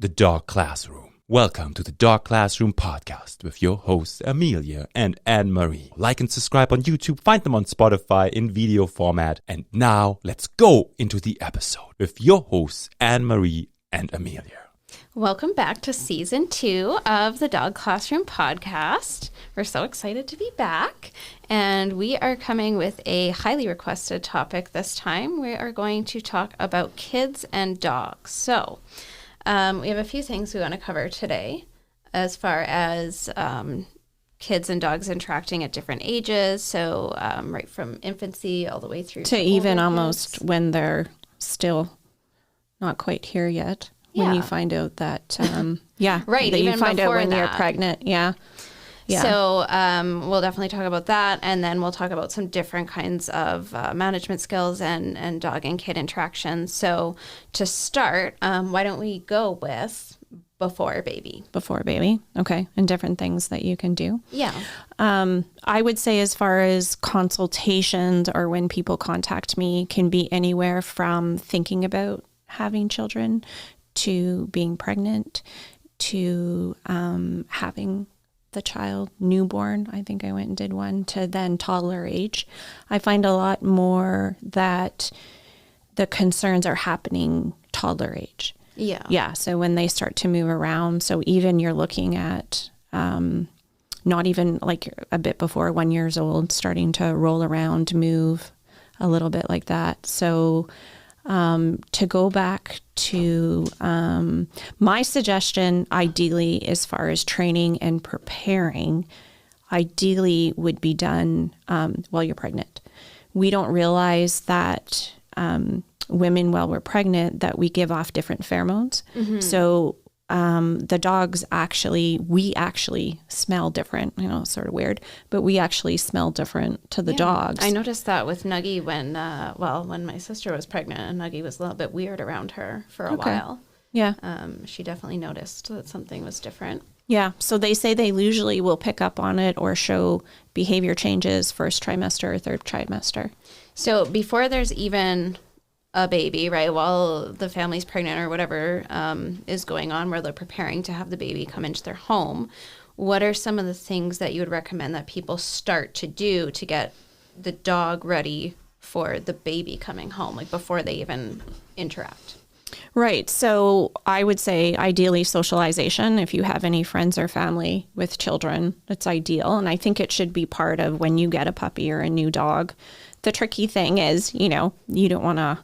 The Dog Classroom. Welcome to the Dog Classroom podcast with your hosts Amelia and Anne-Marie. Like and subscribe on YouTube, find them on Spotify in video format. And now let's go into the episode with your hosts Anne-Marie and Amelia. Welcome back to Season 2 of the Dog Classroom podcast. We're so excited to be back, and we are coming with a highly requested topic this time. We are going to talk about kids and dogs. So, we have a few things we want to cover today as far as kids and dogs interacting at different ages. So, right from infancy all the way through to even almost kids, when they're still not quite here yet. When you find out that, right, that even you find out when that. You're pregnant, yeah. So we'll definitely talk about that, and then we'll talk about some different kinds of management skills and dog and kid interactions. So to start, why don't we go with before baby? Before baby, okay, and different things that you can do. Yeah. I would say as far as consultations or when people contact me can be anywhere from thinking about having children to being pregnant, to having the child newborn. I think I went and did one, to then toddler age. I find a lot more that the concerns are happening toddler age. Yeah. Yeah. So when they start to move around, so even you're looking at not even like a bit before 1 year old, starting to roll around, move a little bit like that. So to go back to my suggestion, ideally, as far as training and preparing, ideally would be done while you're pregnant. We don't realize that women, while we're pregnant, that we give off different pheromones. Mm-hmm. So the dogs we actually smell different. I know it's sort of weird, but we actually smell different to the dogs. I noticed that with Nuggie when my sister was pregnant, and Nuggie was a little bit weird around her for a while. Yeah. She definitely noticed that something was different. Yeah. So they say they usually will pick up on it or show behavior changes first trimester or third trimester. So before there's even a baby, right, while the family's pregnant or whatever is going on, where they're preparing to have the baby come into their home, what are some of the things that you would recommend that people start to do to get the dog ready for the baby coming home, like before they even interact? Right. So I would say ideally socialization. If you have any friends or family with children, it's ideal. And I think it should be part of when you get a puppy or a new dog. The tricky thing is, you don't want to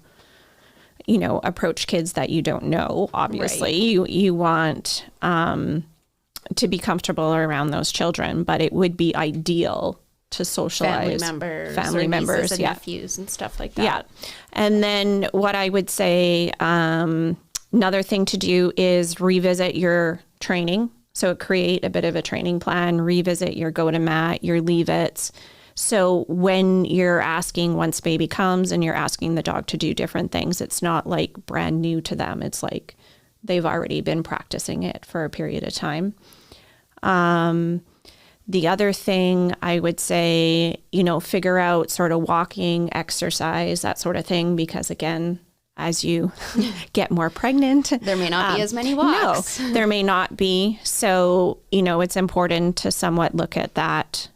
approach kids that you don't know, obviously. Right. You want to be comfortable around those children, but it would be ideal to socialize. Family members, and nephews and stuff like that. Yeah. And then what I would say, another thing to do is revisit your training. So create a bit of a training plan, revisit your go-to-mat, your leave-its. So when you're asking, once baby comes and you're asking the dog to do different things, it's not like brand new to them. It's like they've already been practicing it for a period of time. The other thing I would say, figure out sort of walking, exercise, that sort of thing, because again, as you get more pregnant, there may not be as many walks. No, there may not be. So, it's important to somewhat look at that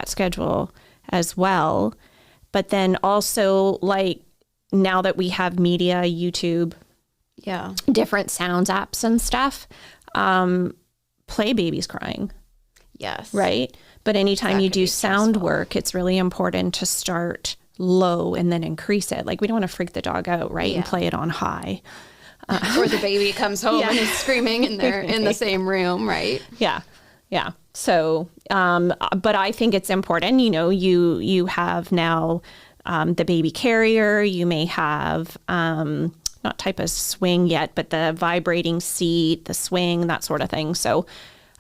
schedule as well. But then also, like, now that we have media, YouTube, different sounds apps and stuff, play babies crying. Yes. Right? But anytime you do sound work, it's really important to start low and then increase it. Like, we don't want to freak the dog out, right? Yeah. And play it on high. Or the baby comes home and is screaming and they're in the same room, right? Yeah. Yeah. So, but I think it's important, you have now the baby carrier, you may have, not type of swing yet, but the vibrating seat, the swing, that sort of thing. So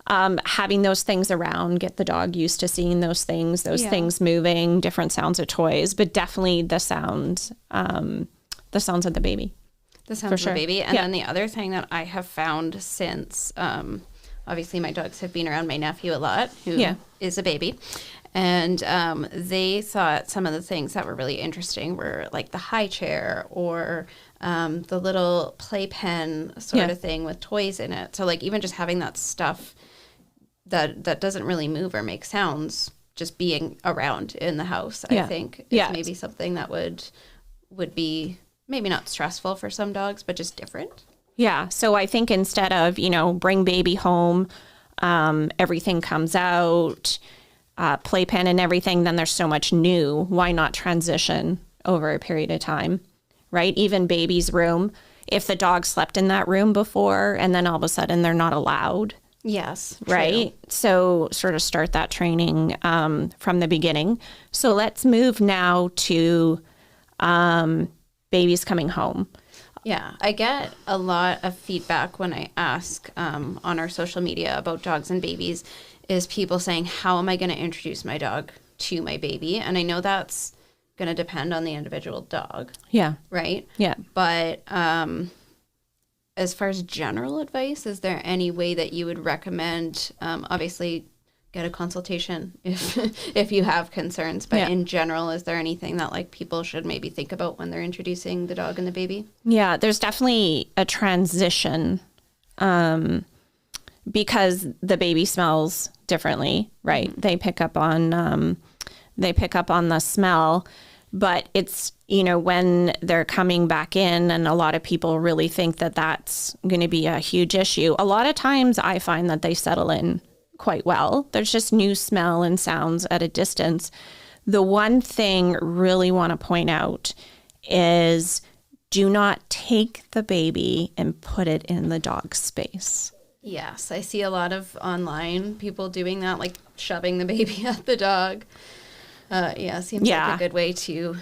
having those things around, get the dog used to seeing those things moving, different sounds of toys, but definitely the sounds of the baby. The sounds of the baby. And then the other thing that I have found since, obviously my dogs have been around my nephew a lot, who is a baby. And they thought some of the things that were really interesting were like the high chair or the little playpen sort of thing with toys in it. So like even just having that stuff that doesn't really move or make sounds, just being around in the house, I think is maybe something that would be maybe not stressful for some dogs, but just different. Yeah. So I think instead of, bring baby home, everything comes out, playpen and everything, then there's so much new. Why not transition over a period of time, right? Even baby's room. If the dog slept in that room before and then all of a sudden they're not allowed. Yes. Right. True. So sort of start that training from the beginning. So let's move now to babies coming home. Yeah, I get a lot of feedback when I ask on our social media about dogs and babies is people saying, how am I going to introduce my dog to my baby? And I know that's going to depend on the individual dog. Yeah. Right? Yeah. But as far as general advice, is there any way that you would recommend, obviously, get a consultation if you have concerns, but in general, is there anything that like people should maybe think about when they're introducing the dog and the baby? Yeah, there's definitely a transition because the baby smells differently, right? Mm-hmm. They pick up on the smell, but it's, when they're coming back in, and a lot of people really think that that's going to be a huge issue. A lot of times I find that they settle in quite well. There's just new smell and sounds at a distance. The one thing really want to point out is do not take the baby and put it in the dog's space. Yes, I see a lot of online people doing that, like shoving the baby at the dog. Seems like a good way to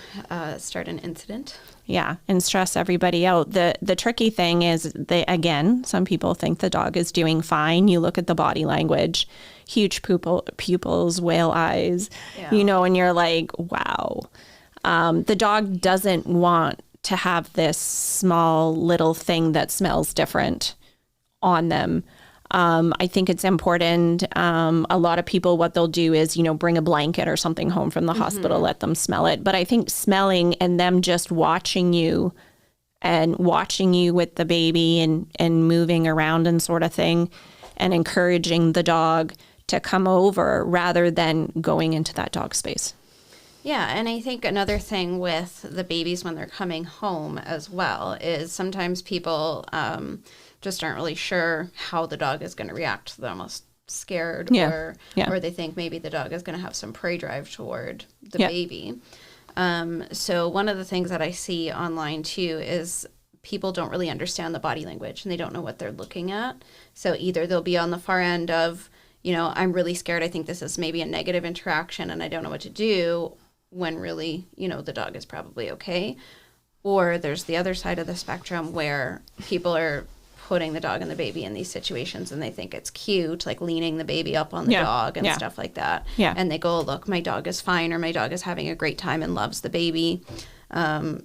start an incident. Yeah, and stress everybody out. The tricky thing is, some people think the dog is doing fine. You look at the body language, huge pupils, whale eyes, and you're like, wow. The dog doesn't want to have this small little thing that smells different on them. I think it's important. A lot of people, what they'll do is, bring a blanket or something home from the hospital, let them smell it. But I think smelling and them just watching you with the baby and moving around and sort of thing, and encouraging the dog to come over rather than going into that dog space. Yeah, and I think another thing with the babies when they're coming home as well is sometimes people just aren't really sure how the dog is going to react. They're almost scared or they think maybe the dog is going to have some prey drive toward the baby. So one of the things that I see online too is people don't really understand the body language and they don't know what they're looking at. So either they'll be on the far end of, I'm really scared. I think this is maybe a negative interaction and I don't know what to do, when really, the dog is probably okay. Or there's the other side of the spectrum where people are putting the dog and the baby in these situations and they think it's cute, like leaning the baby up on the dog and stuff like that. Yeah. And they go, look, my dog is fine, or my dog is having a great time and loves the baby.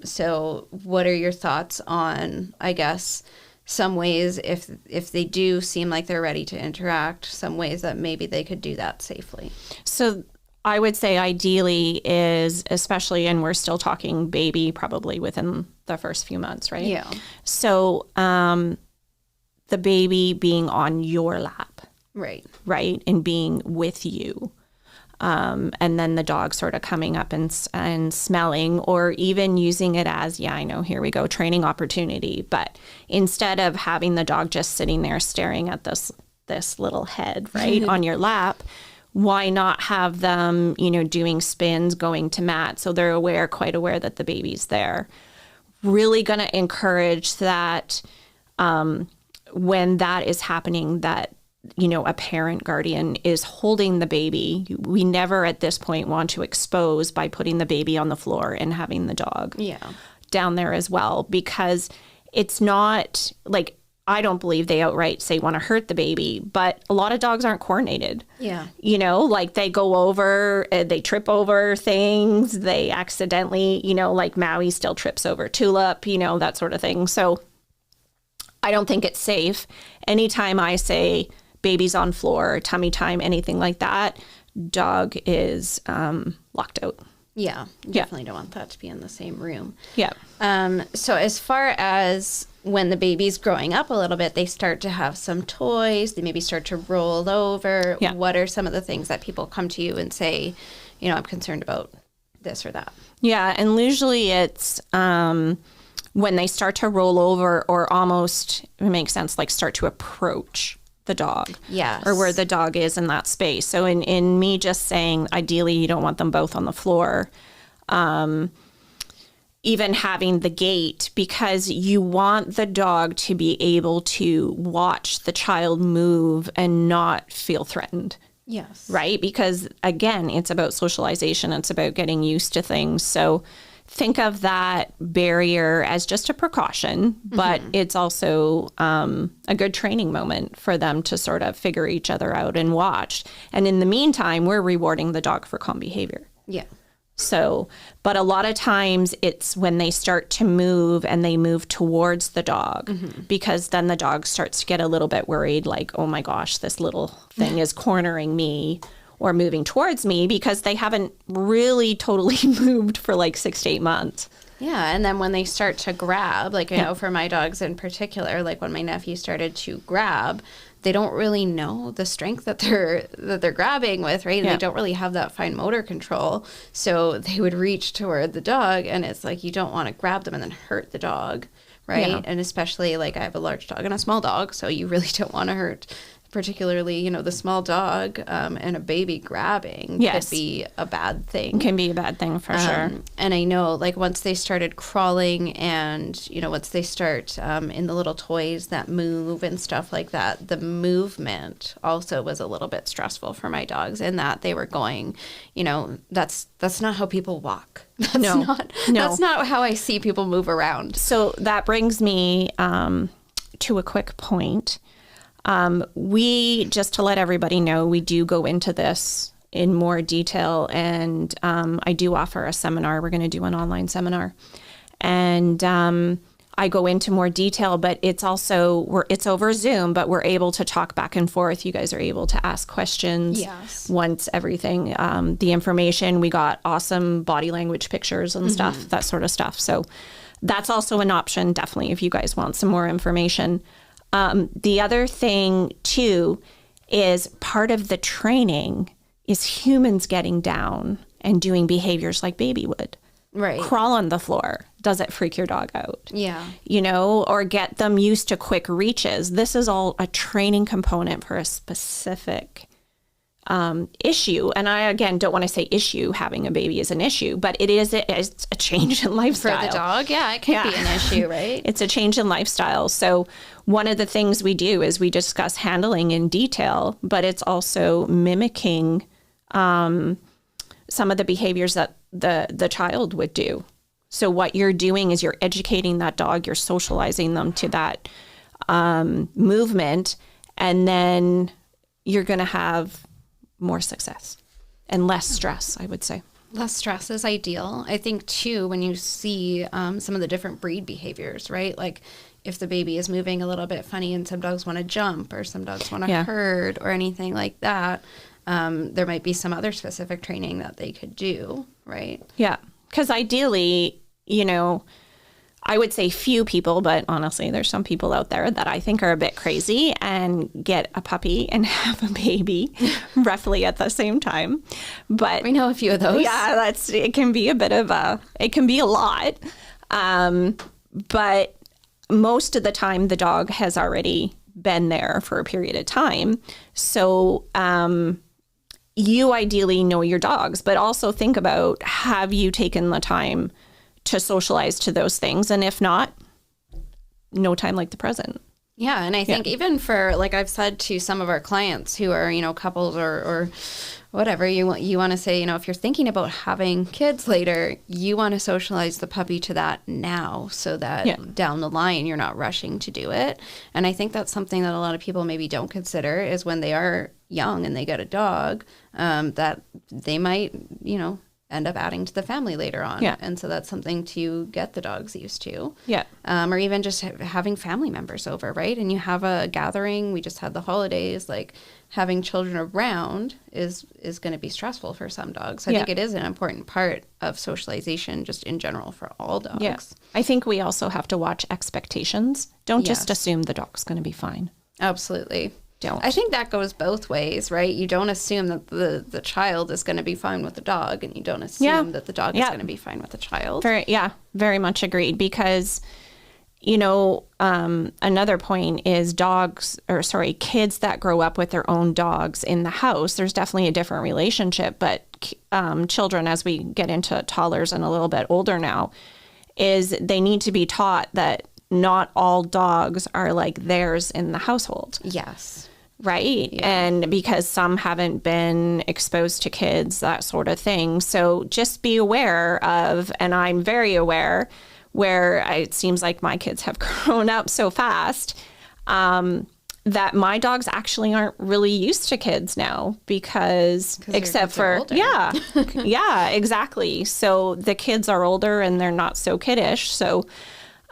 So what are your thoughts on, I guess, some ways if they do seem like they're ready to interact, some ways that maybe they could do that safely? So I would say ideally is, especially, and we're still talking baby probably within the first few months, right? Yeah. So the baby being on your lap. Right. Right. And being with you. And then the dog sort of coming up and smelling, or even using it as, I know, here we go, training opportunity. But instead of having the dog just sitting there staring at this little head, right, on your lap, why not have them, doing spins, going to mat, so they're quite aware that the baby's there. Really going to encourage that when that is happening, that, a parent guardian is holding the baby. We never at this point want to expose by putting the baby on the floor and having the dog down there as well, because it's not like, I don't believe they outright say want to hurt the baby, but a lot of dogs aren't coordinated. Yeah. Like they go over, they trip over things, they accidentally, like Maui still trips over Tulip, that sort of thing. So I don't think it's safe. Anytime I say baby's on floor, tummy time, anything like that, dog is locked out. Yeah, definitely don't want that to be in the same room. Yeah. So as far as when the baby's growing up a little bit, they start to have some toys. They maybe start to roll over. Yeah. What are some of the things that people come to you and say, I'm concerned about this or that? Yeah, and usually it's when they start to roll over or almost, it makes sense, like start to approach the dog. Yes. Or where the dog is in that space. So in me just saying, ideally, you don't want them both on the floor. Even having the gate, because you want the dog to be able to watch the child move and not feel threatened. Yes. Right? Because again, it's about socialization. It's about getting used to things. So think of that barrier as just a precaution, but it's also a good training moment for them to sort of figure each other out and watch. And in the meantime, we're rewarding the dog for calm behavior. Yeah. So, but a lot of times it's when they start to move and they move towards the dog, because then the dog starts to get a little bit worried, like, oh my gosh, this little thing is cornering me or moving towards me, because they haven't really totally moved for like 6 to 8 months. Yeah, and then when they start to grab, like I know for my dogs in particular, like when my nephew started to grab, they don't really know the strength that they're grabbing with, right? Yeah. They don't really have that fine motor control. So they would reach toward the dog, and it's like you don't want to grab them and then hurt the dog, right? Yeah. And especially like I have a large dog and a small dog, so you really don't want to hurt particularly, the small dog and a baby grabbing could be a bad thing. It can be a bad thing for sure. And I know, like, once they started crawling and, once they start in the little toys that move and stuff like that, the movement also was a little bit stressful for my dogs in that they were going, that's not how people walk. That's not how I see people move around. So that brings me to a quick point. We, just to let everybody know, we do go into this in more detail, and I do offer a seminar. We're going to do an online seminar, and I go into more detail, but it's also, it's over Zoom, but we're able to talk back and forth. You guys are able to ask questions. Yes. Once everything, the information, we got awesome body language pictures and stuff, that sort of stuff. So that's also an option, definitely, if you guys want some more information. The other thing, too, is part of the training is humans getting down and doing behaviors like baby would. Right. Crawl on the floor. Does it freak your dog out? Yeah. Or get them used to quick reaches. This is all a training component for a specific issue. And I, again, don't want to say issue, having a baby is an issue, but it's a change in lifestyle. For the dog, yeah, it can be an issue, right? It's a change in lifestyle. So one of the things we do is we discuss handling in detail, but it's also mimicking some of the behaviors that the child would do. So what you're doing is you're educating that dog, you're socializing them to that movement, and then you're going to have more success and less stress, I would say. Less stress is ideal. I think, too, when you see some of the different breed behaviors, right? Like if the baby is moving a little bit funny and some dogs want to jump or some dogs want to herd or anything like that, there might be some other specific training that they could do, right? Yeah, because ideally, I would say few people, but honestly, there's some people out there that I think are a bit crazy and get a puppy and have a baby roughly at the same time. But we know a few of those. Yeah, it can be it can be a lot. But most of the time, the dog has already been there for a period of time. So you ideally know your dogs, but also think about, have you taken the time to socialize to those things? And if not, no time like the present. Yeah. And I think even for, like I've said to some of our clients who are, couples or whatever, you want to say, if you're thinking about having kids later, you want to socialize the puppy to that now so that down the line, you're not rushing to do it. And I think that's something that a lot of people maybe don't consider is when they are young and they get a dog, that they might, end up adding to the family later on. Yeah. And so that's something to get the dogs used to. Yeah. Or even just having family members over, right? And you have a gathering. We just had the holidays. Like having children around is going to be stressful for some dogs. I think it is an important part of socialization just in general for all dogs. Yeah. I think we also have to watch expectations. Don't just assume the dog's going to be fine. Absolutely. Don't. I think that goes both ways, right? You don't assume that the child is going to be fine with the dog, and you don't assume that the dog is going to be fine with the child. Very much agreed. Because, another point is kids that grow up with their own dogs in the house, there's definitely a different relationship. But children, as we get into toddlers and a little bit older now, is they need to be taught that not all dogs are like theirs in the household. Yes. Right. Yeah. And because some haven't been exposed to kids, that sort of thing. So just be aware of, and I'm very aware, where it seems like my kids have grown up so fast, that my dogs actually aren't really used to kids now because except for, yeah, exactly. So the kids are older and they're not so kiddish. So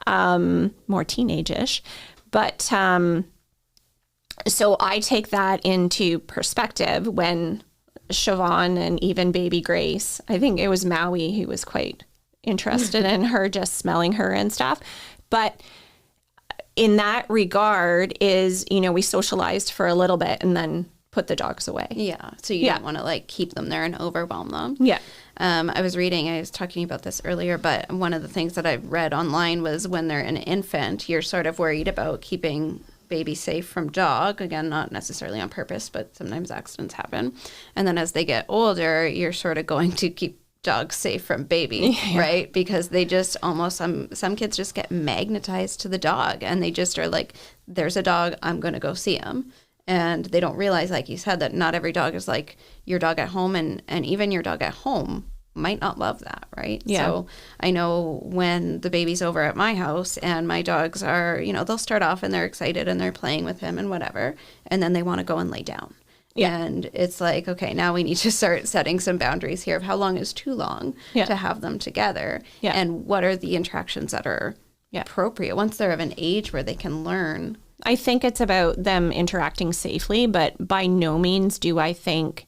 more teenage-ish. But so I take that into perspective when Siobhan and even baby Grace, I think it was Maui who was quite interested in her, just smelling her and stuff. But in that regard is, we socialized for a little bit and then put the dogs away. Yeah. So you don't want to like keep them there and overwhelm them. Yeah. I was talking about this earlier, but one of the things that I've read online was when they're an infant, you're sort of worried about keeping baby safe from dog. Again, not necessarily on purpose, but sometimes accidents happen. And then as they get older, you're sort of going to keep dogs safe from baby, right? Because they just almost, some kids just get magnetized to the dog and they just are like, there's a dog, I'm going to go see him. And they don't realize, like you said, that not every dog is like your dog at home, and even your dog at home might not love that, right? Yeah. So I know when the baby's over at my house and my dogs are, they'll start off and they're excited and they're playing with him and whatever, and then they want to go and lay down. Yeah. And it's like, okay, now we need to start setting some boundaries here of how long is too long to have them together, and what are the interactions that are appropriate once they're of an age where they can learn. I think it's about them interacting safely, but by no means do I think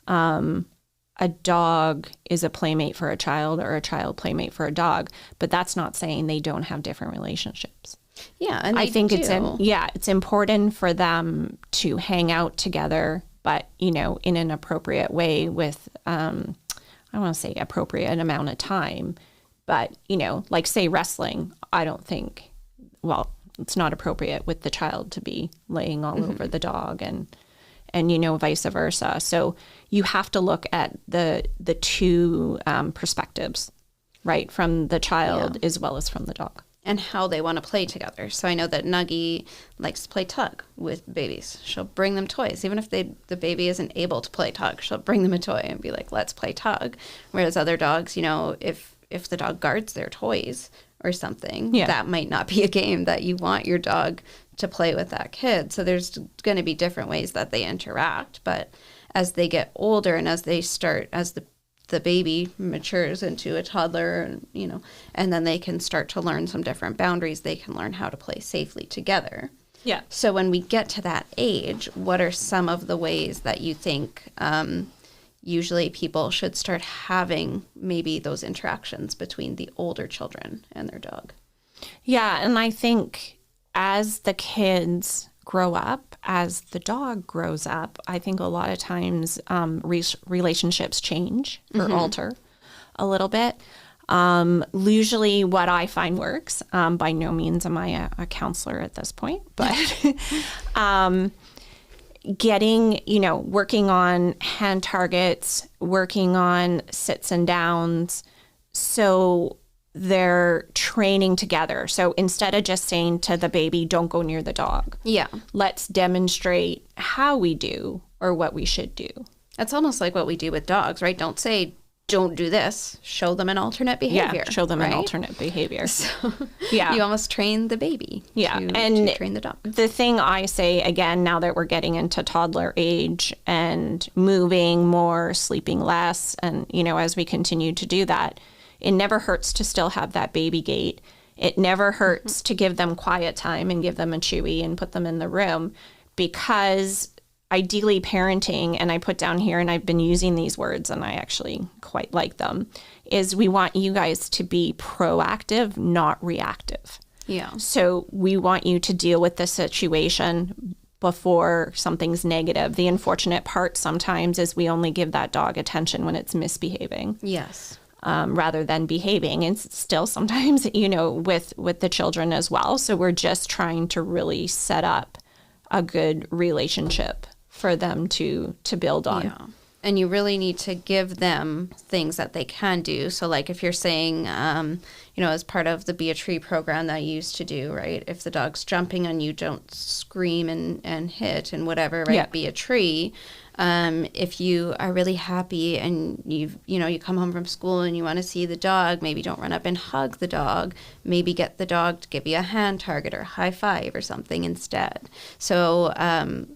a dog is a playmate for a child or a child playmate for a dog. But that's not saying they don't have different relationships. Yeah, and I think it's important for them to hang out together, but in an appropriate way with I want to say appropriate amount of time. But like say wrestling, I don't think it's not appropriate with the child to be laying all over the dog and vice versa. So you have to look at the two perspectives, right? From the child as well as from the dog. And how they want to play together. So I know that Nuggie likes to play tug with babies. She'll bring them toys. Even if the baby isn't able to play tug, she'll bring them a toy and be like, let's play tug. Whereas other dogs, if the dog guards their toys or something, that might not be a game that you want your dog to play with that kid. So there's going to be different ways that they interact. But as they get older and as the baby matures into a toddler, and then they can start to learn some different boundaries, they can learn how to play safely together. Yeah. So when we get to that age, what are some of the ways that you think usually people should start having maybe those interactions between the older children and their dog? Yeah, and I think as the kids grow up, as the dog grows up, I think a lot of times relationships change or alter a little bit. Usually what I find works, by no means am I a counselor at this point, but working on hand targets, working on sits and downs, so they're training together. So instead of just saying to the baby, don't go near the dog. Yeah. Let's demonstrate how we do or what we should do. It's almost like what we do with dogs, right? Don't say don't do this. Show them an alternate behavior. Yeah, show them an right? alternate behavior. So Yeah. you almost train the baby and to train the dog. The thing I say, again, now that we're getting into toddler age and moving more, sleeping less, and, as we continue to do that, it never hurts to still have that baby gate. It never hurts to give them quiet time and give them a chewy and put them in the room, because ideally parenting, and I put down here, and I've been using these words and I actually quite like them, is we want you guys to be proactive, not reactive. Yeah. So we want you to deal with the situation before something's negative. The unfortunate part sometimes is we only give that dog attention when it's misbehaving. Yes. Rather than behaving. And still sometimes, with the children as well. So we're just trying to really set up a good relationship for them to build on. Yeah. And you really need to give them things that they can do. So like if you're saying, as part of the Be a Tree program that I used to do, right? If the dog's jumping on you, don't scream and hit and whatever, right? Yeah. Be a tree. If you are really happy and you come home from school and you want to see the dog, maybe don't run up and hug the dog. Maybe get the dog to give you a hand target or a high five or something instead. So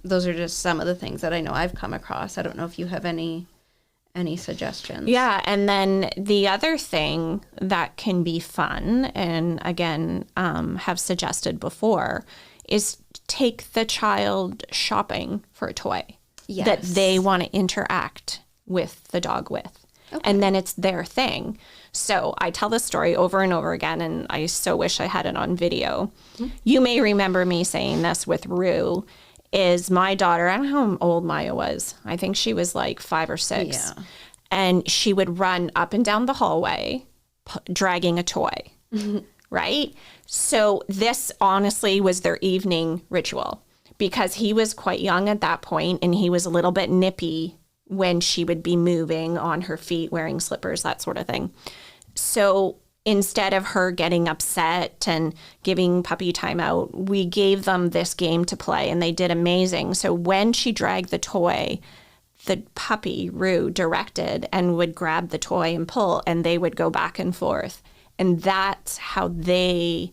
those are just some of the things that I know I've come across. I don't know if you have any suggestions. Yeah, and then the other thing that can be fun, and again, have suggested before, is take the child shopping for a toy. Yes. That they want to interact with the dog with. Okay. And then it's their thing. So I tell this story over and over again, and I so wish I had it on video. Mm-hmm. You may remember me saying this with Rue, is my daughter, I don't know how old Maya was. I think she was like 5 or 6. Yeah. And she would run up and down the hallway dragging a toy, right? So this honestly was their evening ritual. Because he was quite young at that point, and he was a little bit nippy when she would be moving on her feet, wearing slippers, that sort of thing. So instead of her getting upset and giving puppy time out, we gave them this game to play, and they did amazing. So when she dragged the toy, the puppy, Rue, directed and would grab the toy and pull, and they would go back and forth. And that's how they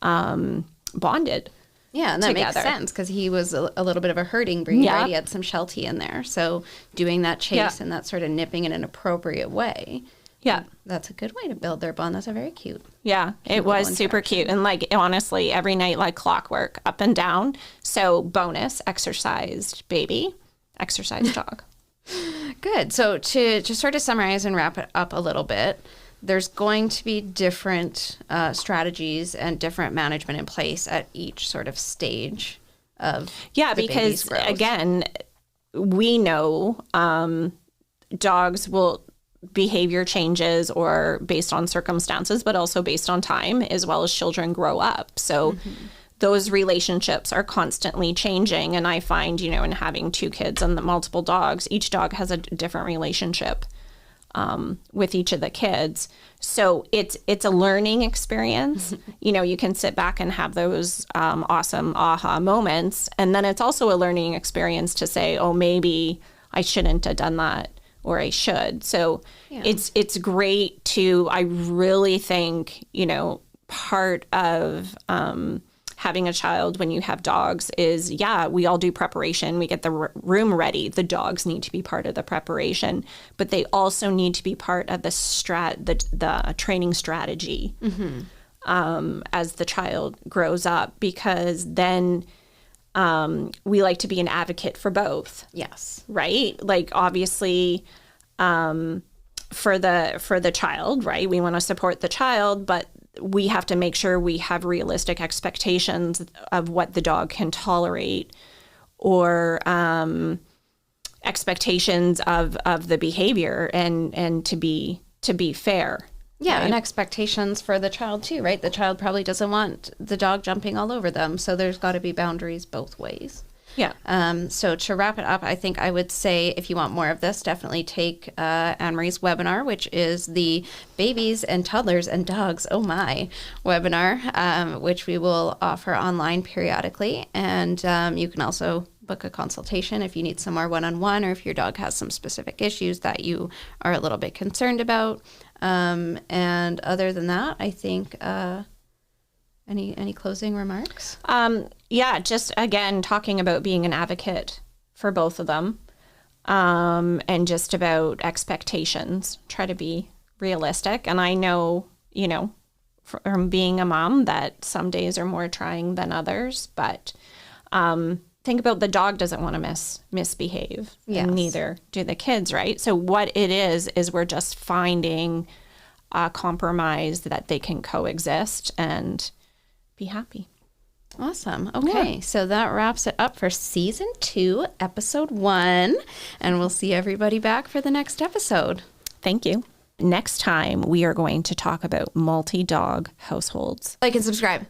bonded. Yeah, and that together. makes sense because he was a little bit of a herding breed, Yeah. right? He had some Sheltie in there. So doing that chase and that sort of nipping in an appropriate way. Yeah. That's a good way to build their bond. That's a very cute. Yeah, it was super cute. And honestly, every night like clockwork, up and down. So bonus, exercised baby, exercised dog. Good. So to sort of summarize and wrap it up a little bit, there's going to be different strategies and different management in place at each sort of stage of the because baby's growth. Again, we know dogs will behavior changes or based on circumstances, but also based on time, as well as children grow up. So those relationships are constantly changing. And I find, in having 2 kids and the multiple dogs, each dog has a different relationship with each of the kids. So it's a learning experience. You can sit back and have those awesome aha moments. And then it's also a learning experience to say, oh, maybe I shouldn't have done that, or I should. So it's great to, I really think, part of having a child when you have dogs is, we all do preparation. We get the room ready. The dogs need to be part of the preparation, but they also need to be part of the training strategy as the child grows up, because then we like to be an advocate for both. Yes. Right? Like obviously for the child, right? We want to support the child, but we have to make sure we have realistic expectations of what the dog can tolerate, or expectations of the behavior, and to be fair. Yeah, right? and expectations for the child too, right? The child probably doesn't want the dog jumping all over them, so there's got to be boundaries both ways. Yeah. So to wrap it up, I think I would say if you want more of this, definitely take Anne-Marie's webinar, which is the Babies and Toddlers and Dogs, oh my, webinar, which we will offer online periodically. And you can also book a consultation if you need some more one-on-one, or if your dog has some specific issues that you are a little bit concerned about. And other than that, I think any closing remarks? Yeah, just again talking about being an advocate for both of them, and just about expectations. Try to be realistic. And I know, from being a mom, that some days are more trying than others, but think about the dog doesn't want to misbehave, Yes. and neither do the kids, right? So what it is we're just finding a compromise that they can coexist and be happy. Awesome. Okay, so that wraps it up for season 2, episode 1, and we'll see everybody back for the next episode. Thank you. Next time, we are going to talk about multi-dog households. Like and subscribe.